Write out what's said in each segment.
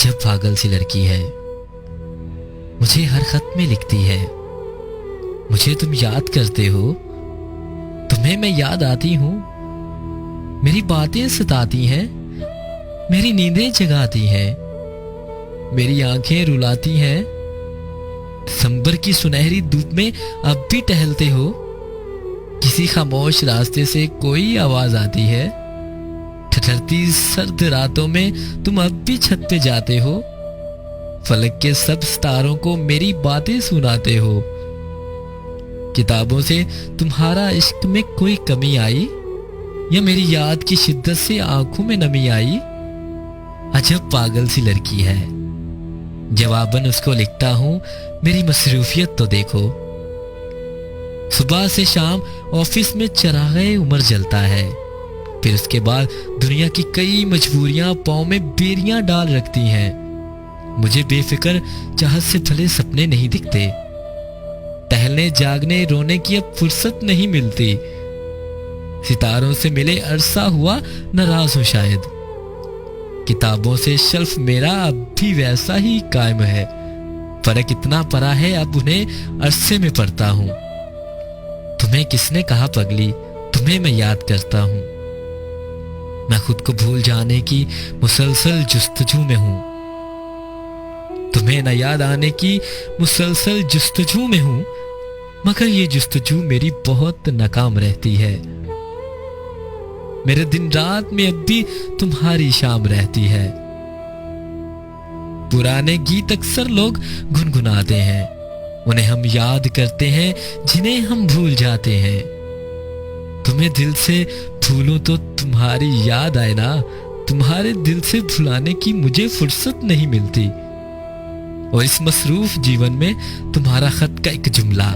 अजब पागल सी लड़की है, मुझे हर खत में लिखती है, मुझे तुम याद करते हो, तुम्हें मैं याद आती हूँ, मेरी बातें सताती हैं, मेरी नींदें जगाती हैं, मेरी आंखें रुलाती हैं। दिसंबर की सुनहरी धूप में अब भी टहलते हो, किसी खामोश रास्ते से कोई आवाज आती है, ठठरती सर्द रातों में तुम अब भी छत पे जाते हो, फलक के सब सितारों को मेरी बातें सुनाते हो। किताबों से तुम्हारा इश्क में कोई कमी आई, या मेरी याद की शिद्दत से आंखों में नमी आई? अजब पागल सी लड़की है, जवाबन उसको लिखता हूं, मेरी मसरूफियत तो देखो। सुबह से शाम ऑफिस में चरागे उम्र जलता है, फिर उसके बाद दुनिया की कई मजबूरियां पांव में बेरियां डाल रखती हैं। मुझे बेफिक्र चाहत से भले सपने नहीं दिखते, टहलने जागने रोने की अब फुर्सत नहीं मिलती। सितारों से मिले अरसा हुआ नाराज हूं शायद, किताबों से शेल्फ मेरा अब भी वैसा ही कायम है, फर्क इतना पड़ा है अब उन्हें अरसे में पढ़ता हूं। तुम्हें किसने कहा पगली, तुम्हें मैं याद करता हूं, मैं खुद को भूल जाने की मुसलसल जुस्तजू में हूं, तुम्हें न याद आने की मुसलसल जुस्तजू में हूं, मगर ये जुस्तजू मेरी बहुत नाकाम रहती है। मेरे दिन रात में अब भी तुम्हारी शाम रहती है। पुराने गीत अक्सर लोग गुनगुनाते हैं, उन्हें हम याद करते हैं जिन्हें हम भूल जाते हैं। तुम्हें दिल से भूलूं तो तुम्हारी याद आए ना, तुम्हारे दिल से भुलाने की मुझे फुर्सत नहीं मिलती। और इस मसरूफ जीवन में तुम्हारा खत का एक जुमला,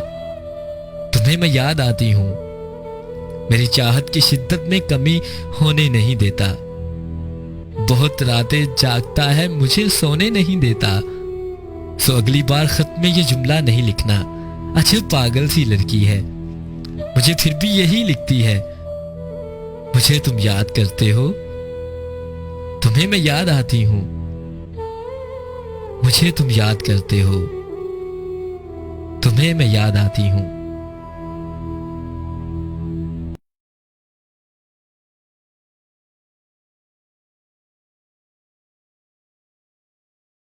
तुम्हें मैं याद आती हूं, मेरी चाहत की शिद्दत में कमी होने नहीं देता। बहुत रातें जागता है, मुझे सोने नहीं देता। सो अगली बार खत में ये जुमला नहीं लिखना, अजब पागल सी लड़की है, मुझे फिर भी यही लिखती है, मुझे तुम याद करते हो, तुम्हें मैं याद आती हूं, मुझे तुम याद करते हो, तुम्हें मैं याद आती हूं।